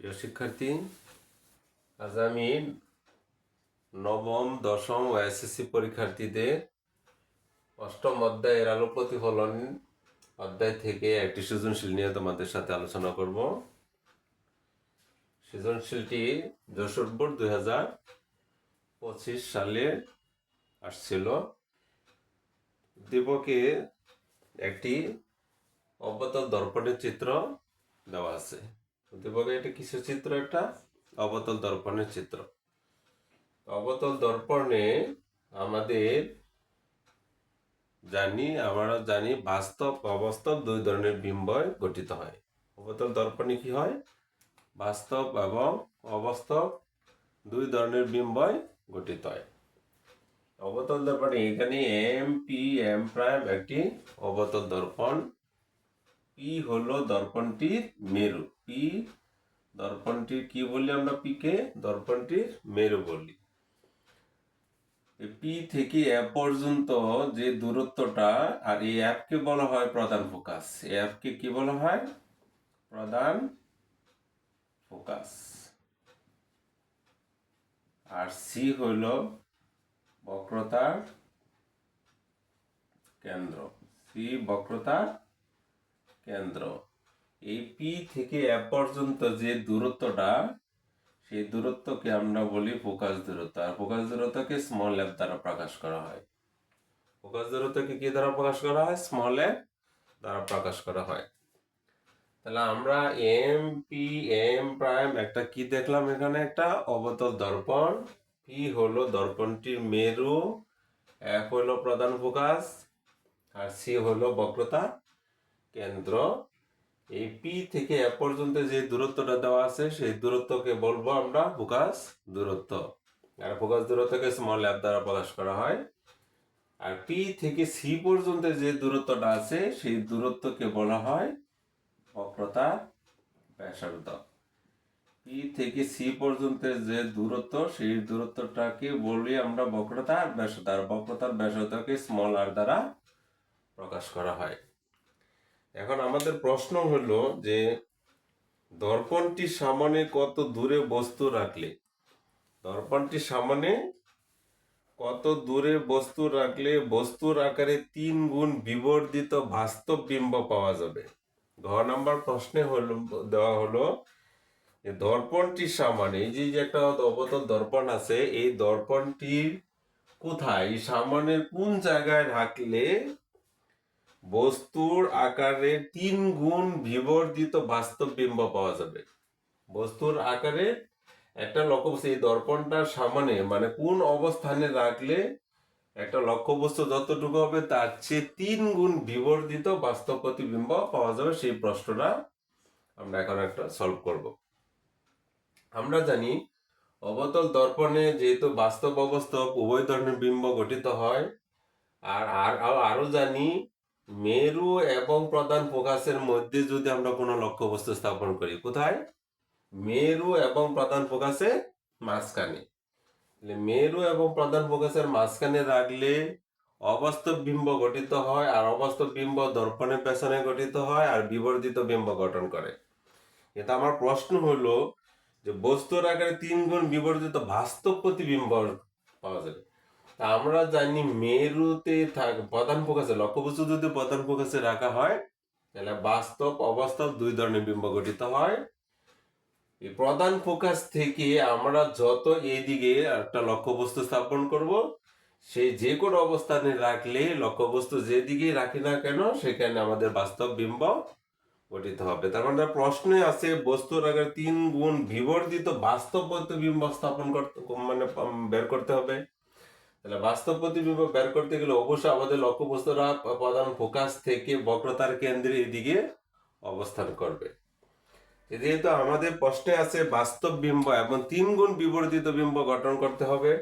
প্রিয় শিক্ষার্থী, আজ আমি নবম, দশম ও এসএসসি পরীক্ষার্থীদের অষ্টম অধ্যায়ের আলো প্রতিফলন অধ্যায় থেকে একটি সৃজনশীল নিয়ে তোমাদের সাথে আলোচনা করব। সৃজনশীলটি যশোর বোর্ড 2025 সালে আসছিল। দীপকে একটি অবতল দর্পণের চিত্র দেওয়া আছে। দীপকে এটা কিসের চিত্র? একটা অবতল দর্পণের চিত্র। অবতল দর্পণে আমরা জানি বাস্তব অবাস্তব দুই ধরনের বিম্বয় গঠিত হয়। অবতল দর্পণে কি হয়? বাস্তব এবং অবাস্তব দুই ধরনের বিম্বয় গঠিত হয়। অবতল দর্পণে এখানে এম পি এম প্রাইম একটি অবতল দর্পণ। পি হলো দর্পণটির মেরু। পি দর্পণটির কি বলি আমরা? পি কে দর্পণটির মেরু বলি। পি থেকে এফ পর্যন্ত যে দূরত্বটা, আর এই এফ কে বলা হয় প্রধান ফোকাস। এফ কে কি বলা হয়? প্রধান ফোকাস। আর সি হইল বক্রতার কেন্দ্র। সি বক্রতার কেন্দ্র। এই পি থেকে এফ পর্যন্ত যে দূরত্বটা, সেই দূরত্বকে আমরা বলি ফোকাস দূরত্ব। আর ফোকাস দূরত্বকে স্মল এফ দ্বারা প্রকাশ করা হয়। ফোকাস দূরত্বকে কি দ্বারা প্রকাশ করা হয়? স্মল এফ দ্বারা প্রকাশ করা হয়। তাহলে আমরা এম পি এম প্রাইম একটা কি দেখলাম? এখানে একটা অবতল দর্পণ। পি হলো দর্পণটির মেরু, এফ হলো প্রধান ফোকাস, আর সি হলো বক্রতা কেন্দ্র। এই পি থেকে এফ পর্যন্ত যে দূরত্বটা দেওয়া আছে, সেই দূরত্বকে বলবো আমরা ফোকাস দূরত্ব। আর ফোকাস দূরত্বকে স্মল এফ দ্বারা প্রকাশ করা হয়। আর পি থেকে সি পর্যন্ত যে দূরত্বটা আছে, সেই দূরত্বকে বলা হয় বক্রতা ব্যাসার্ধ। পি থেকে সি পর্যন্ত যে দূরত্ব, সেই দূরত্বটাকে বলি আমরা বক্রতার ব্যাসার্ধ। আর বক্রতার ব্যাসার্ধকে স্মল আর দ্বারা প্রকাশ করা হয়। এখন আমাদের প্রশ্ন হলো যে দর্পণটির সামনে কত দূরে বস্তু রাখলে, দর্পণটির সামনে কত দূরে বস্তু রাখলে বস্তুর আকারে 3 গুণ বিবর্ধিত বাস্তব বিম্ব পাওয়া যাবে? ঘ নাম্বার প্রশ্নে দেওয়া হলো দর্পণটির সামনে, এই যে একটা অবতল দর্পণ আছে, এই দর্পণটির কোথায়, সামনের কোন জায়গায় রাখলে বস্তুর আকারে 3 গুণ বিবর্ধিত বাস্তব বিম্ব পাওয়া যাবে? বস্তুর আকারে একটা লক্ষ্যবস্তু, এই দর্পণটার সামনে মানে কোন অবস্থানে রাখলে একটা লক্ষ্যবস্তু যতটুকু হবে তার চেয়ে 3 গুণ বিবর্ধিত বাস্তব প্রতিবিম্ব পাওয়া যাবে, সেই প্রশ্নটা আমরা এখন একটা সলভ করব। আমরা জানি অবতল দর্পণে যেহেতু বাস্তব অবাস্তব উভয় ধরনের বিম্ব গঠিত হয়। আর আরো জানি মেরু এবং প্রধান ফোকাসের মধ্যে যদি আমরা কোনো লক্ষ্যবস্তু স্থাপন করি, কোথায়? মেরু এবং প্রধান ফোকাসের মাঝখানে। মেরু এবং প্রধান ফোকাসের মাঝখানে রাখলে অবাস্তব বিম্ব গঠিত হয়, আর অবাস্তব বিম্ব দর্পণের পেছনে গঠিত হয় আর বিবর্ধিত বিম্ব গঠন করে। কিন্তু আমার প্রশ্ন হলো যে বস্তুর আকারে 3 গুণ বিবর্ধিত বাস্তব প্রতিবিম্ব পাওয়া যাবে। তা আমরা জানি মেরুতে প্রধান ফোকাসে, লক্ষ্যবস্তু যদি প্রধান ফোকাসে রাখা হয়, তাহলে বাস্তব অবাস্তব দুই ধরনের বিম্ব গঠিত হয়। এই প্রধান ফোকাস থেকে আমরা যত এইদিকে একটা লক্ষ্যবস্তু স্থাপন করব, সেই যে কোনো অবস্থানে রাখলে লক্ষ্যবস্তু যেদিকে রাখি না কেন, সেখানে আমাদের বাস্তব বিম্ব গঠিত হবে। তার মানে প্রশ্নে আছে বস্তুর আকারে 3 গুণ বিবর্ধিত বাস্তব প্রতিবিম্ব স্থাপন করতে, মানে বের করতে হবে। তাহলে বাস্তব প্রতিবিম্ব বের করতে গেলে অবশ্যই আমাদের লক্ষ্যবস্তুরা প্রধান ফোকাস থেকে বক্রতার কেন্দ্রে এদিকে অবস্থান করবে। যেহেতু আমাদের প্রশ্নে আছে বাস্তব বিম্ব এবং 3 গুণ বিবর্ধিত বিম্ব গঠন করতে হবে,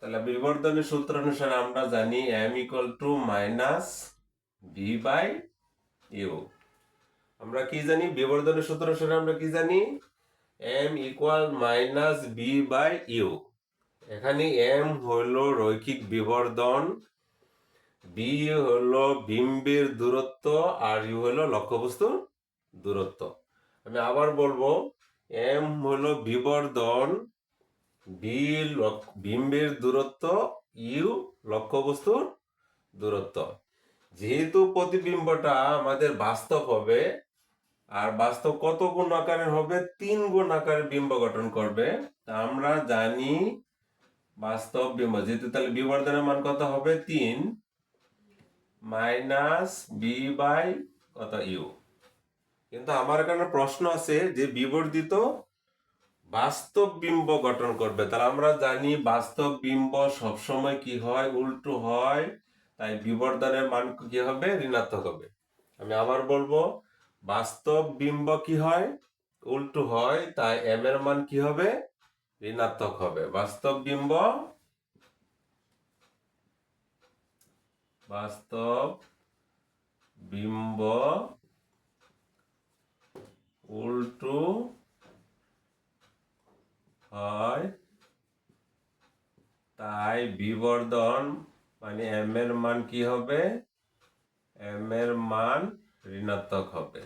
তাহলে বিবর্ধনের সূত্র অনুসারে আমরা জানি m equal to minus v by u. আমরা কি জানি বিবর্ধনের সূত্র অনুসারে? আমরা কি জানি? m equal minus B by u. এখানে m হলো রৈখিক বিবর্ধন, বি হলো বিম্বের দূরত্ব, আর ইউ হলো লক্ষ্যবস্তুর দূরত্ব। আমি আবার বলবো, এম হলো বিবর্ধন, বি বিম্বের দূরত্ব, ইউ লক্ষ্যবস্তুর দূরত্ব। যেহেতু প্রতিবিম্বটা আমাদের বাস্তব হবে, আর বাস্তব কত গুণ আকারের হবে? 3 গুণ আকারের বিম্ব গঠন করবে। তা আমরা জানি বাস্তব বিম্ব, যেহেতু তাহলে বিবর্ধনের মান কত হবে? 3 মাইনাস বি বাই কত ইউ। কিন্তু আমার এখানে প্রশ্ন আছে যে বিবর্ধিত বাস্তব বিম্ব গঠন করবে, তাহলে আমরা জানি বাস্তব বিম্ব সবসময় কি হয়? উল্টো হয়। তাই বিবর্ধনের মান কি হবে? ঋণাত্মক হবে। আমি আবার বলবো, বাস্তব বিম্ব কি হয়? উল্টো হয়। তাই এম এর মান কি হবে? ঋণাত্মক হবে। বাস্তব বিম্ব উল্টো হয়, তাই বিবর্ধন মানে এম এর মান কি হবে? এম এর মান ঋণাত্মক হবে।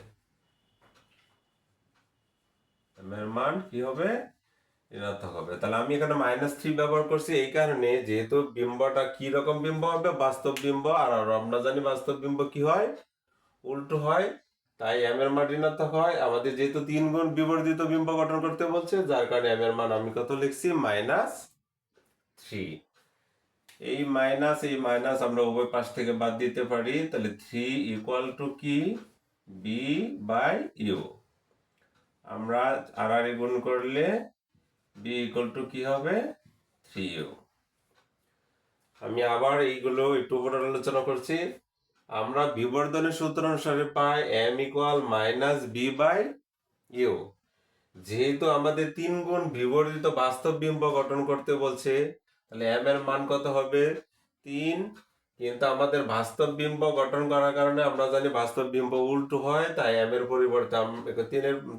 এম এর মান কি হবে? ঋণাত্মক হবে। তাহলে আমি এখানে -3 ব্যবহার করছি এই কারণে, যেহেতু বিম্বটা কি রকম বিম্ব হবে? বাস্তব বিম্ব। আর আমরা জানি বাস্তব বিম্ব কি হয়? উল্টো হয়। তাই এম এর মান ঋণাত্মক হয়। আমাদের যেহেতু 3 গুণ বিবর্ধিত বিম্ব গঠন করতে বলছে, যার কারণে এম এর মান আমি কত লিখছি? -3। এই মাইনাস আমরা উভয় পাশ থেকে বাদ দিতে পারি। তাহলে 3 ইকুয়াল টু কি? V by u. আমরা আর গুণ করলে বি ইকুয়াল টু কি হবে? 3u। আমি আবার এইগুলো একটু উপর আলোচনা করছি। আমরা বিবর্ধনের সূত্র অনুসারে পাই m equal minus B by u. যেহেতু আমাদের 3 গুণ বিবর্ধিত বাস্তব বিম্ব গঠন করতে বলছে, তাহলে এম এর মান কত হবে? 3। কিন্তু আমাদের বাস্তব বিম্ব গঠন করার কারণে আমরা জানি বাস্তব বিম্ব উল্টো হয়, তাই এম এর পরিবর্তে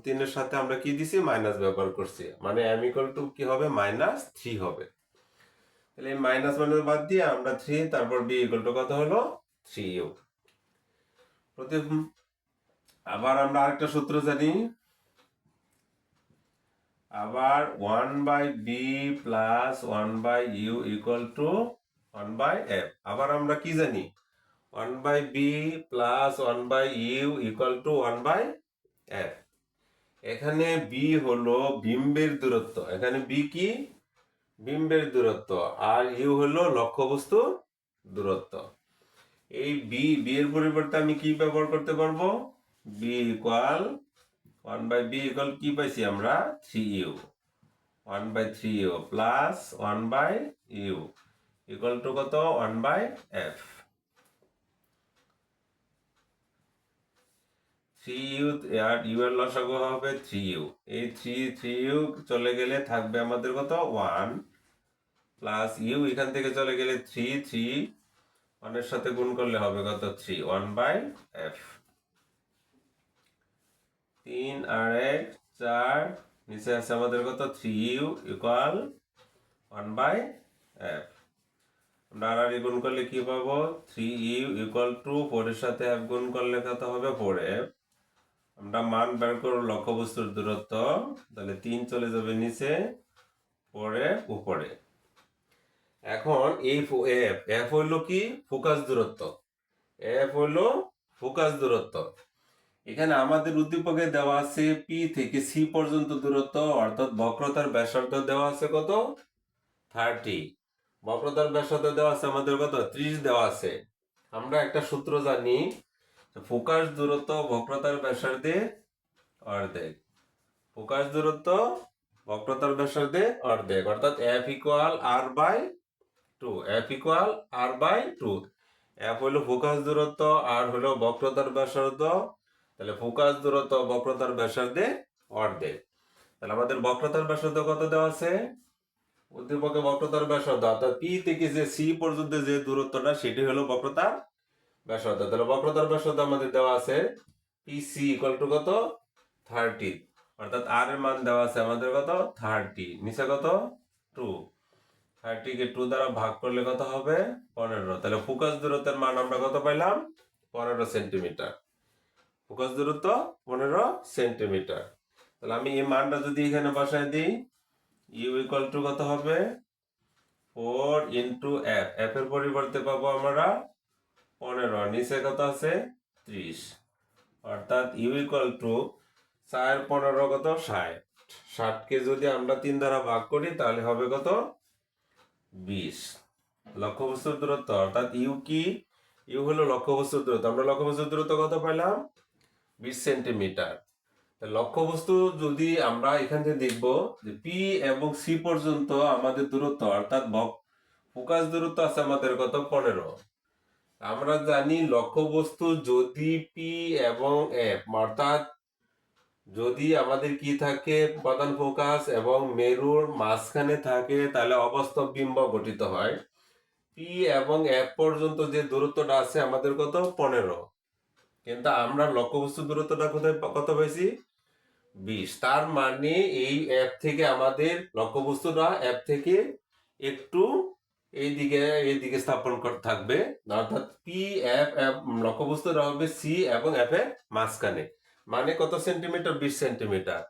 তিনের সাথে আমরা কি দিছি? মাইনাস ব্যবহার করছি। মানে এম ইকুয়াল টু কি হবে? -3 হবে। তাহলে এই মাইনাস মাইনাস বাদ দিয়ে আমরা 3, তারপর বি ইকুয়াল টু কত হলো? 3u। আবার আমরা আরেকটা সূত্র জানি, আবার 1/b plus 1/u equal two 1/f। আবার আমরা কি জানি? 1/b plus 1/u equal two 1/f। এখানে b হলো বিম্বের দূরত্ব। এখানে b কি? বিম্বের দূরত্ব। আর u হলো লক্ষ্যবস্তুর দূরত্ব। এই b এর পরিবর্তে আমি কি ব্যবহার করতে পারবো? b ইকুয়াল 1/b ইকুয়াল কি পাইছি আমরা? 3u। 1/3u plus 1/u equal to কত? 1/f। 3u আর u এর লসাগু হবে 3u। এই 3u চলে গেলে থাকবে আমাদের কত? 1 প্লাস u এখান থেকে চলে গেলে 3 1 এর সাথে গুণ করলে হবে কত? 3 1/f। 3 আর 1 4, নিচে আছে আমাদের কত? 3u equal 1/f। আমরা আর গুণ করলে কি পাবো? 3u ইকুয়াল টু 4 এর সাথে f গুণ করলে কত হবে? 4f। আমরা মান বের করব লক্ষ্যবস্তুর দূরত্ব। তাহলে 3 চলে যাবে নিচে, 4f উপরে। এখন এই f হইলো কি? ফোকাস দূরত্ব। f হইলো ফোকাস দূরত্ব। এখানে আমাদের উদ্দীপকে দেওয়া আছে p থেকে c পর্যন্ত দূরত্ব, অর্থাৎ বক্রতার ব্যাসার্ধ দেওয়া আছে কত? 30। বক্রতার ব্যাসার্ধ দেওয়া আছে আমাদের কত? 30 দেওয়া আছে। আমরা একটা সূত্র জানি, ফোকাস দূরত্ব বক্রতার ব্যাসার্ধের অর্ধেক। ফোকাস দূরত্ব বক্রতার ব্যাসার্ধের অর্ধেক, অর্থাৎ f equal r/2। f equal r/2। f হলো ফোকাস দূরত্ব, আর হলো বক্রতার ব্যাসার্ধ। তাহলে ফোকাস দূরত্ব বক্রতার ব্যাসার্ধের অর্ধেক। তাহলে আমাদের বক্রতার ব্যাসার্ধ কত দেওয়া আছে? উদ্দীপকে বক্রতার ব্যাসার্ধ, অর্থাৎ পি থেকে যে সি পর্যন্ত যে দূরত্বটা, সেটি হলো বক্রতার ব্যাসার্ধ। তাহলে বক্রতার ব্যাসার্ধ আমাদের দেওয়া আছে পিসি ইকুয়াল টু কত? 30। অর্থাৎ আর এর মান দেওয়া আছে আমাদের কত? 30। নিচে কত? 2। 30 কে 2 দ্বারা ভাগ করলে কত হবে? 15। তাহলে ফোকাস দূরত্বের মান আমরা কত পাইলাম? 15 সেন্টিমিটার। ফোকাস দূরত্ব 15 সেন্টিমিটার। তাহলে আমি এই মানটা যদি এখানে বসাই দিই, ইউ ইকুয়াল টু কত হবে 4 ইন্টু এফ, এফ এর পরিবর্তে পাবো আমরা 15, নিচে কত আছে 30, অর্থাৎ ইউ ইকুয়াল টু 4 15 কত 60, 60কে যদি আমরা 3 দ্বারা ভাগ করি তাহলে হবে কত 20। লক্ষ্যবস্তুর দূরত্ব অর্থাৎ ইউ কি, ইউ হলো লক্ষ্যবস্তুর দূরত্ব, আমরা লক্ষ্যবস্তুর দূরত্ব কত পেলাম 20 সেন্টিমিটার। লক্ষ্যবস্তু যদি আমরা এখান থেকে দেখব যে পি এবং সি পর্যন্ত আমাদের দূরত্ব অর্থাৎ ফোকাস দূরত্ব আছে আমাদের কত 15। আমরা জানি লক্ষ্যবস্তু যদি পি এবং এফ অর্থাৎ যদি আমাদের কি থাকে প্রধান ফোকাস এবং মেরুর মাঝখানে থাকে তাহলে অবাস্তব বিম্ব গঠিত হয়। পি এবং এফ পর্যন্ত যে দূরত্বটা আছে আমাদের কত 15, কিন্তু আমরা লক্ষ্যবস্তু দূরত্বটা কোথায় কত পাইছি 20। তার মানে এই অ্যাপ থেকে আমাদের লক্ষ্যবস্তুটা অ্যাপ থেকে একটু এইদিকে স্থাপন থাকবে, অর্থাৎ পি এফ এফ লক্ষ্যবস্তুটা হবে সি এবং এফ এর মাঝখানে, মানে কত সেন্টিমিটার 20 সেন্টিমিটার।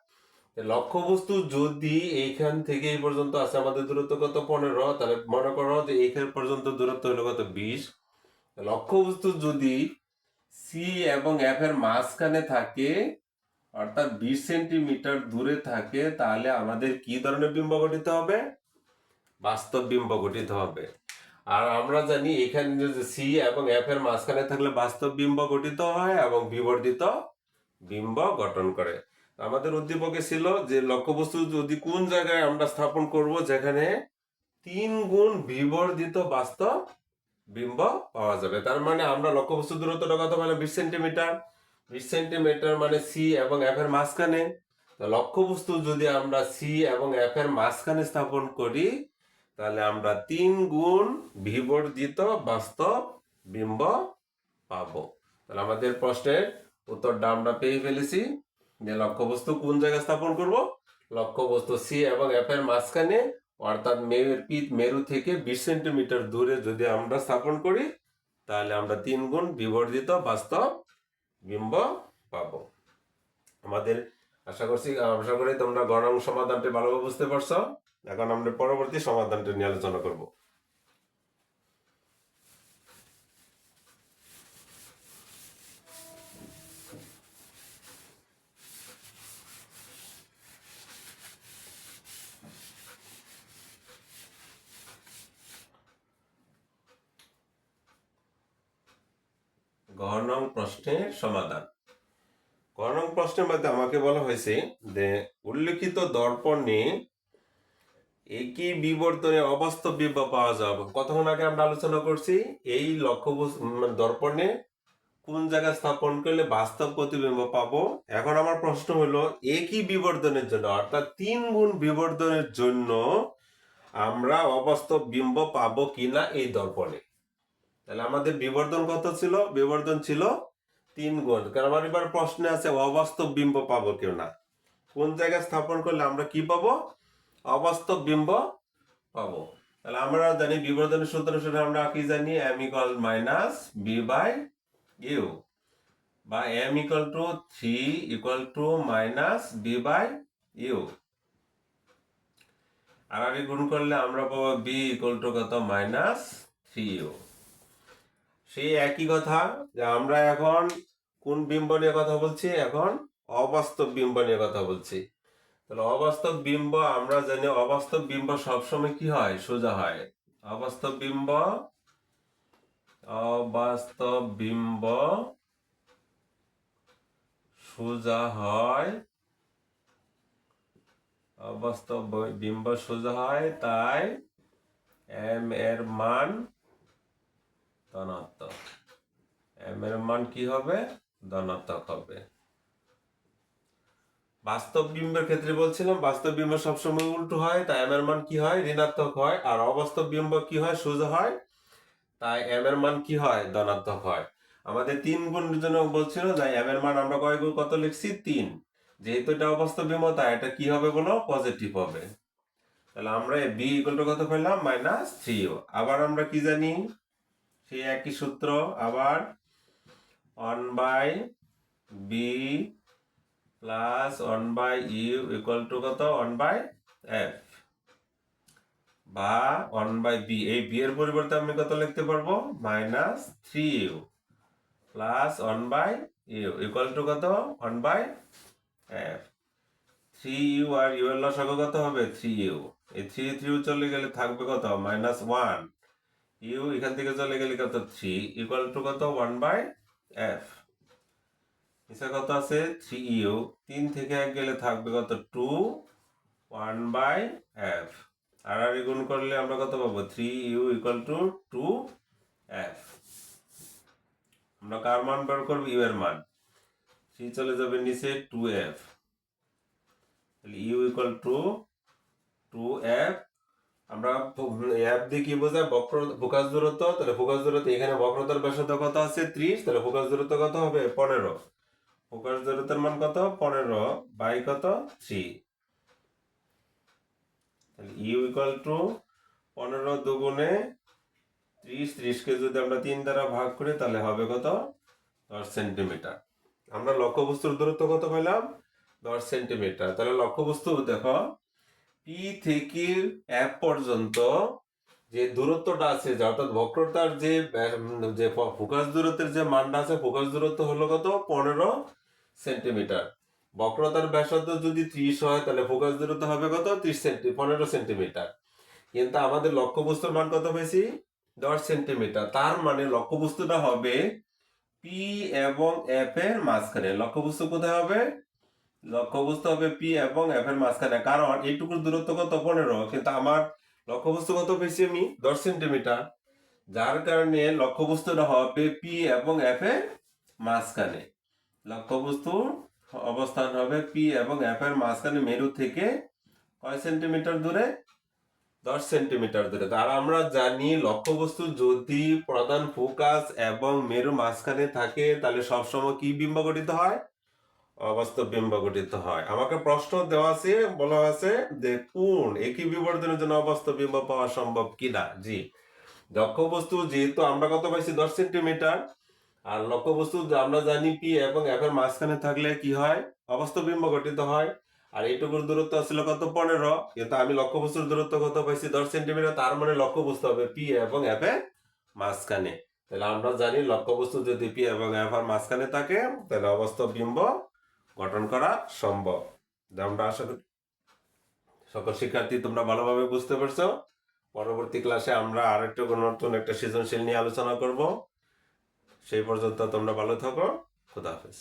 লক্ষ্যবস্তু যদি এইখান থেকে এই পর্যন্ত আছে আমাদের দূরত্ব কত 15, তাহলে মনে করো যে এইখান পর্যন্ত দূরত্ব হলো কত 20। লক্ষ্যবস্তু যদি সি এবং এফ এর মাঝখানে থাকে অর্থাৎ 20 সেন্টিমিটার দূরে থাকে তাহলে আমাদের কি ধরনের বিম্ব গঠিত হবে বাস্তব বিম্ব গঠিত হবে। আর আমরা জানি এখানে যে সি এবং এফ এর মাঝখানে থাকলে বাস্তব বিম্ব গঠিত হয় এবং বিবর্ধিত বিম্ব গঠন করে। আমাদের উদ্দীপকে ছিল যে লক্ষ্যবস্তু যদি কোন জায়গায় আমরা স্থাপন করব যেখানে 3 গুণ বিবর্ধিত বাস্তব বিম্ব পাওয়া যাবে। তার মানে আমরা লক্ষ্যবস্তু দূরত্বটা কত পেলাম 20 সেন্টিমিটার, 20 সেন্টিমিটার মানে সি এবং এফ এর মাঝখানে। লক্ষ্যবস্তু যদি আমরা সি এবং এফ এর মাঝখানে স্থাপন করি তাহলে আমরা 3 গুণ বিবর্ধিত বাস্তব বিম্ব পাবো। তাহলে আমাদের প্রশ্নের উত্তরটা আমরা পেয়ে ফেলেছি যে লক্ষ্যবস্তু কোন জায়গায় স্থাপন করব, লক্ষ্যবস্তু সি এবং এফ এর মাঝখানে অর্থাৎ মেরু থেকে 20 সেন্টিমিটার দূরে যদি আমরা স্থাপন করি তাহলে আমরা 3 গুণ বিবর্ধিত বাস্তব বিম্ব পাবো। আমাদের আশা করি তোমরা গণন সমাধানটি ভালোভাবে বুঝতে পারছো। এখন আমরা পরবর্তী সমাধানটি নিয়ে আলোচনা করব। গণন প্রশ্নের সমাধান। গণন প্রশ্নের মধ্যে আমাকে বলা হয়েছে যে উল্লেখিত দর্পণে একই বিবর্তনে অবাস্তব বিম্ব পাওয়া যাবে। কতক্ষণ আগে আমরা আলোচনা করছি এই লক্ষ্যবস্তু দর্পণে কোন জায়গায় স্থাপন করলে বাস্তব প্রতিবিম্ব পাবো। এখন আমার প্রশ্ন হলো একই বিবর্তনের জন্য অর্থাৎ 3 গুণ বিবর্তনের জন্য আমরা অবাস্তব বিম্ব পাবো কিনা এই দর্পণে। তাহলে আমাদের বিবর্তন কত ছিল, বিবর্তন ছিল 3 গুণ। কারণ আমার এবার প্রশ্নে আছে অবাস্তব বিম্ব পাবো কেউ না, কোন জায়গায় স্থাপন করলে আমরা কি পাবো অবাস্তব বিম্ব পাবো। তাহলে আমরা জানি বিবর্তনের সূত্র হিসেবে আমরা কি জানি m equal minus B by u বা m equal to 3 equal to minus B by u, আর আগে গুণ করলে আমরা পাবো বি ইকুয়াল টু কত মাইনাস 3u। সেই একই কথা যে আমরা এখন কোন বিম্ব নিয়ে কথা বলছি, এখন অবাস্তব বিম্ব নিয়ে কথা বলছি। তাহলে অবাস্তব বিম্ব আমরা জানি অবাস্তব বিম্ব সবসময় কি হয় সোজা হয়। অবাস্তব বিম্ব সোজা হয়, অবাস্তব বিম্ব সোজা হয়, তাই এম এর মান ধনাত্মক, এম এর মান কি হবে ধনাত্মক হবে। বাস্তব বিম্বের ক্ষেত্রে বলছিলাম বাস্তব বিম্ব সবসময় উল্টো হয়, তাই এম এর মান কি হয় ঋণাত্মক হয়, আর অবাস্তব বিম্ব কি হয় সোজা হয়, তাই এম এর মান কি হয় ধনাত্মক হয়। আমাদের 3 গুণের জন্য বলছিল যে এম এর মান আমরা কত লিখছি 3, যেহেতু এটা অবাস্তব বিম্ব তাই এটা কি হবে বলো পজিটিভ হবে। তাহলে আমরা বি ইকুয়াল টু কত পেলাম মাইনাস 3u। আবার আমরা কি জানি সেই একই সূত্র, আবার 1 by v plus 1/u equal to কত 1/f বা 1/b। এই b এর পরিবর্তে আমি কত লিখতে পারবো -3u plus 1/u equal to কত 1/f। 3u আর u এর লসাগু কত হবে 3u। এই 3 চলে গেলে থাকবে কত -1, u এখান থেকে চলে গেলে কত 3 ইকুয়াল টু কত 1/f। নিচে কত আছে 3u, 3 থেকে 1 গেলে থাকবে কত 2, 1/f। আর গুণ করলে আমরা কত পাবো 3u ইকুয়াল টু 2f। আমরা কার মান বের করবো u এর মান। 3 চলে যাবে নিচে 2f, তাহলে u ইকুয়াল টু 2f। আমরা f দিয়ে কি বোঝায় ফোকাস দূরত্ব, তাহলে ফোকাস দূরত্ব এখানে বক্রতার ব্যাসার্ধ কত আছে 30, তাহলে ফোকাস দূরত্ব কত হবে 15। ফোকাস দূরত্বের মান কত 15 বাই কত 3, তাহলে ইউ ইকুয়াল টু 15 দুগুণে 30, 30কে যদি আমরা 3 দ্বারা ভাগ করি তাহলে হবে কত 10 সেন্টিমিটার। আমরা লক্ষ্যবস্তুর দূরত্ব কত পেলাম 10 সেন্টিমিটার। তাহলে লক্ষ্যবস্তু দেখো পি থেকে এফ পর্যন্ত যে দূরত্বটা আছে, অর্থাৎ বক্রতার যে ফোকাস দূরত্বের যে মানটা আছে, ফোকাস দূরত্ব হলো কত 15 সেন্টিমিটার। বক্রতার ব্যাসার্ধ যদি 30 হয় তাহলে ফোকাস দূরত্ব হবে কত 15 সেন্টিমিটার। কিন্তু আমাদের লক্ষ্যবস্তুর মান কত পেয়েছি 10 সেন্টিমিটার। তার মানে লক্ষ্যবস্তুটা হবে পি এবং এফ এর মাঝখানে। লক্ষ্যবস্তু কোথায় হবে, লক্ষ্যবস্তু হবে পি এবং এফ এর মাঝখানে। কারণ এইটুকুর দূরত্ব কত 15, কিন্তু আমার লক্ষ্যবস্তু কত পেয়েছি আমি 10 সেন্টিমিটার। যার কারণে লক্ষ্যবস্তুটা হবে পি এবং এফ এর মাঝখানে। লক্ষ্যবস্তুর অবস্থান হবে পি এবং এফ এর মাঝখানে মেরু থেকে কয় সেন্টিমিটার দূরে 10 সেন্টিমিটার দূরে। আর আমরা জানি লক্ষ্যবস্তু যদি প্রধান ফোকাস এবং মেরু মাঝখানে থাকে তাহলে সবসময় কি বিম্ব গঠিত হয়, অবাস্তব বিম্ব গঠিত হয়। আমাকে প্রশ্ন দেওয়া আছে, বলা আছে যে কোন একই বিবর্ধনের জন্য অবাস্তব বিম্ব পাওয়া সম্ভব কিনা। জি, লক্ষ্যবস্তু যেহেতু আমরা কত পাইছি 10 সেন্টিমিটার, আর লক্ষ্যবস্তু আমরা জানি পি এবং এফ এর মাঝখানে থাকলে কি হয় অবাস্তব বিম্ব গঠিত হয়। আর এইটুকুর দূরত্ব ছিল কত 15, কিন্তু আমি লক্ষ্যবস্তুর দূরত্ব কত পাইছি 10 সেন্টিমিটার। তার মানে লক্ষ্যবস্তু হবে পি এবং এফ এর মাঝখানে। তাহলে আমরা জানি লক্ষ্যবস্তু যদি পি এবং এফ এর মাঝখানে থাকে তাহলে অবাস্তব বিম্ব গঠন করা সম্ভব। আমরা আশা করি সকল শিক্ষার্থী তোমরা ভালোভাবে বুঝতে পারছো। পরবর্তী ক্লাসে আমরা আরেকটা নতুন একটা সৃজনশীল নিয়ে আলোচনা করব। সেই পর্যন্ত তোমরা ভালো থাকো। খুদা হাফেজ।